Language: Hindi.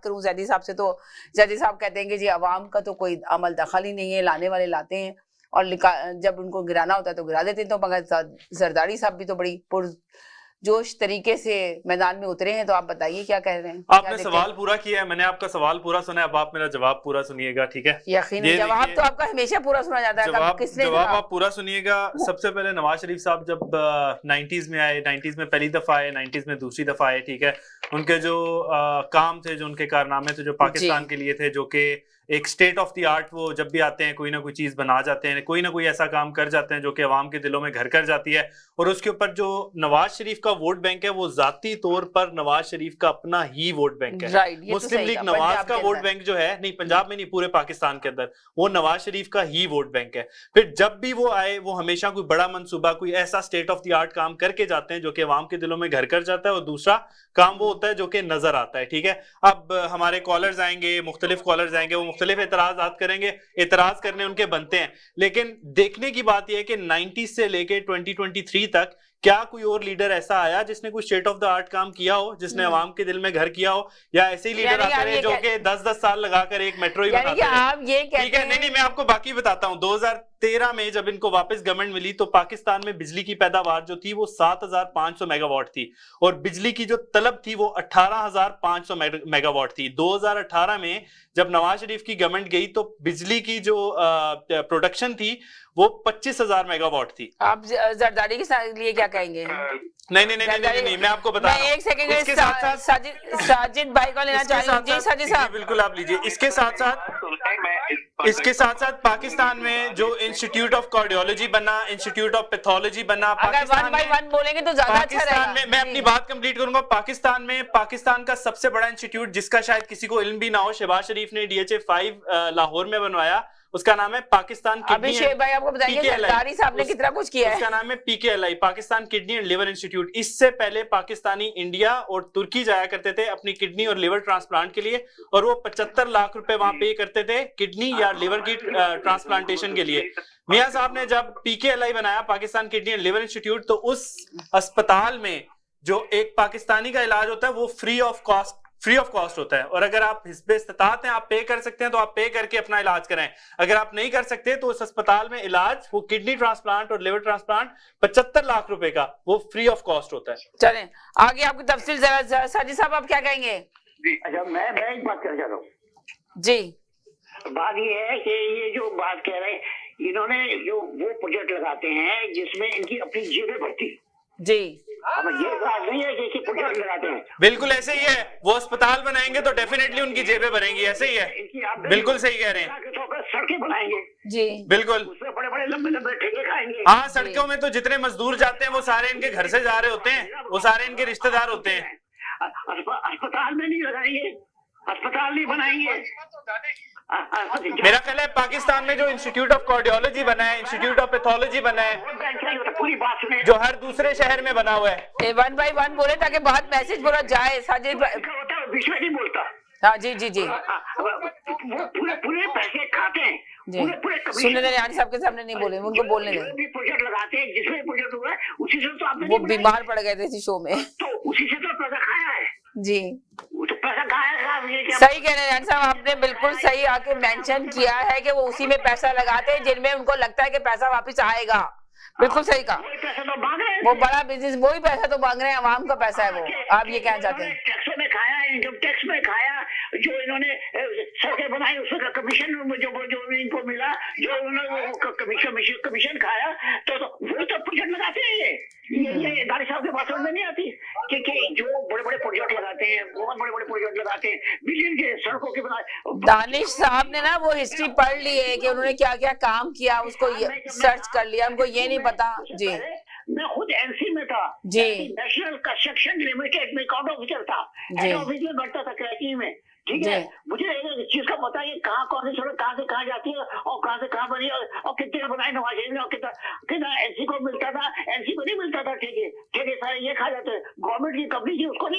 करूं जैदी साहब से, तो जैदी साहब कहते हैं कि जी अवाम का तो कोई अमल दखल ही नहीं है, लाने वाले लाते हैं और जब उनको गिराना होता है तो गिरा देते हैं। तो मगर जरदारी साहब भी तो बड़ी पुरजोश तरीके से मैदान में उतरे हैं, तो आप बताइए क्या कह रहे हैं। आपने सवाल पूरा किया है, मैंने आपका सवाल पूरा सुना है, अब आप मेरा जवाब पूरा सुनिएगा, ठीक है? यकीनन जवाब तो आपका हमेशा पूरा सुना जाता है। जवाब आप पूरा सुनिएगा। सबसे पहले नवाज शरीफ साहब जब 90s में आए, 90s में पहली दफा आए, 90s में दूसरी दफा आए, ठीक है? उनके जो काम थे, जो उनके कारनामे थे, जो पाकिस्तान के लिए थे, जो कि एक स्टेट ऑफ द आर्ट, वो जब भी आते हैं कोई ना कोई चीज बना जाते हैं, कोई ना कोई ऐसा काम कर जाते हैं जो कि अवाम के दिलों में घर कर जाती है। और उसके ऊपर जो नवाज शरीफ का वोट बैंक है, वो जाती तौर पर नवाज शरीफ का अपना ही वोट बैंक है। मुस्लिम लीग नवाज का वोट बैंक जो है, नहीं पंजाब में नहीं, पूरे पाकिस्तान के अंदर वो नवाज शरीफ का ही वोट बैंक है। फिर जब भी वो आए, वो हमेशा कोई बड़ा मंसूबा, कोई ऐसा स्टेट ऑफ द आर्ट काम करके जाते हैं जो कि अवाम के दिलों में घर कर जाता है, और दूसरा काम वो होता है जो कि नजर आता है, ठीक है? अब हमारे कॉलर्स आएंगे, मुख्तलिफ कॉलर्स आएंगे, वो मुख्तलिफ एतराज करेंगे, एतराज करने उनके बनते हैं, लेकिन देखने की बात यह है कि 90s से लेके 2023 तक क्या कोई और लीडर ऐसा आया जिसने कोई स्टेट ऑफ द आर्ट काम किया हो, जिसने अवाम के दिल में घर किया हो? या ऐसे ही लीडर आते हैं जो कि 10-10 साल लगाकर एक मेट्रो ही बनाते हैं? ठीक है, नहीं, मैं आपको बाकी बताता हूँ। 2013 में जब इनको वापस गवर्नमेंट मिली तो पाकिस्तान में बिजली की पैदावार जो थी वो 7500 मेगावाट थी, और बिजली की जो तलब थी वो 18500 मेगावाट थी। 2018 में जब नवाज शरीफ की गवर्नमेंट गई तो बिजली की जो प्रोडक्शन थी वो 25000 मेगावाट थी। आप जरदारी के लिए क्या कहेंगे? नहीं, मैं आपको बता रहा हूं। एक सेकंड, इसके साथ साजिद भाई को लेना चाहूंगा। जी साजिद साहब, बिल्कुल आप लीजिए। इसके साथ साथ पाकिस्तान में जो इंस्टीट्यूट ऑफ कार्डियोलॉजी बना, इंस्टीट्यूट ऑफ पैथोलॉजी बना, अगर वन बाय वन बोलेंगे तो ज्यादा अच्छा रहेगा। मैं अपनी बात कंप्लीट करूंगा। पाकिस्तान का सबसे बड़ा इंस्टीट्यूट, जिसका शायद किसी को इल्म भी ना हो, शहबाज शरीफ ने DHA 5 लाहौर में बनवाया, उसका नाम है पाकिस्तान किडनी। अभिषेक भाई आपको बताएंगे जरदारी साहब ने कितना कुछ किया है। उसका नाम है PKLI, Pakistan kidney and liver institute. इससे पहले पाकिस्तानी इंडिया और तुर्की जाया करते थे अपनी किडनी और लिवर ट्रांसप्लांट के लिए, और वो 75 लाख रुपए वहां पे करते थे किडनी या लिवर की ट्रांसप्लांटेशन के लिए। मियां साहब ने जब PKLI बनाया, Pakistan kidney and liver institute, तो उस अस्पताल में जो एक पाकिस्तानी का इलाज होता है वो फ्री ऑफ कॉस्ट होता है। और अगर आप हिस्बे इस्तात हैं, आप पे कर सकते हैं, तो आप पे करके अपना इलाज कराएं। अगर आप नहीं कर सकते तो उस अस्पताल में इलाज, वो किडनी ट्रांसप्लांट और लिवर ट्रांसप्लांट 75 लाख रुपए का, वो फ्री ऑफ कॉस्ट होता है। चलें आगे आपकी तफसील जरा साजिद साहब आप क्या कहेंगे? जी अच्छा, मैं एक बात करना चाहता हूँ। जी, बात ये है कि ये जो बात कह रहे हैं, इन्होंने जो वो प्रोजेक्ट लगाते हैं जिसमें इनकी अपनी जेबें भरती। जी, अब ये बात नहीं है कि प्रोजेक्ट लगाते हैं। बिल्कुल ऐसे ही है, वो अस्पताल बनाएंगे तो डेफिनेटली उनकी जेबें भरेंगी, ऐसे ही है। बिल्कुल सही कह रहे हैं। सड़कें बनाएंगे जी, बिल्कुल, उसमें बड़े लंबे ठेके खाएंगे। हाँ, सड़कों में तो जितने मजदूर जाते हैं वो सारे इनके घर से जा रहे होते हैं, वो सारे इनके रिश्तेदार होते हैं। अस्पताल में नहीं लगाएंगे, अस्पताल नहीं बनाएंगे। मेरा ख्याल है पाकिस्तान में जो इंस्टीट्यूट ऑफ कार्डियोलॉजी बना है, इंस्टीट्यूट ऑफ पैथोलॉजी बना है, पूरी बात सुने, जो हर दूसरे शहर में बना हुआ है। वन बाय वन बोले ताकि बहुत मैसेज बोला जाए। साजिद बीच में नहीं बोलता। हाँ जी, वो पूरे पैसे खाते हैं जी। सुनने दें, यानी साहब के सामने नहीं बोले, उनको बोलने दें। भी प्रोजेक्ट लगाते हैं, जिसमें प्रोजेक्ट हुआ है उसी से तो आपने वो बीमार पड़ गए थे इसी शो में, तो उसी से तो पैसा खाया है जी। वो तो पैसा खाया है। सही कह रहे हैं साहब, आपने बिल्कुल सही आके मेंशन किया है कि वो उसी में पैसा लगाते हैं जिनमें उनको लगता है कि पैसा वापस आएगा। बिल्कुल सही कहा, पैसा तो मांग रहे हैं, वो बड़ा बिजनेस, वही पैसा तो मांग रहे हैं, आवाम का पैसा है वो। आप ये कहना चाहते हैं? टैक्सों में खाया, इनकम टैक्स में खाया, जो इन्होंने सड़कें बनाई उसका कमीशन जो इनको मिला, जो उन्होंने कमीशन खाया, तो वो तो प्रोजेक्ट लगाते हैं। ये दारी साहब के बात में नहीं आती कि जो बड़े प्रोजेक्ट लगाते हैं, बहुत बड़े प्रोजेक्ट लगाते हैं, बिलियन के सड़कों के बनाए। दानिश साहब ने ना वो हिस्ट्री पढ़ ली है कि उन्होंने क्या क्या काम किया, उसको सर्च कर लिया, उनको ये नहीं पता जी। मैं खुद NC में था जी, नेशनल कंस्ट्रक्शन लिमिटेड में अकाउंट ऑफिसर था, हेड ऑफिस में बैठता था कराची में, ठीक है। मुझे एक चीज का पता है कहाँ कौन सी सड़क कहाँ से कहाँ जाती है और कहाँ से कहाँ बनी और कितने का बनाए नवाज शरीफ ने, और कितना NC को मिलता था, NC को नहीं मिलता था, ठीक है सारे ये खा जाते। गवर्नमेंट की कंपनी थी, उसको नहीं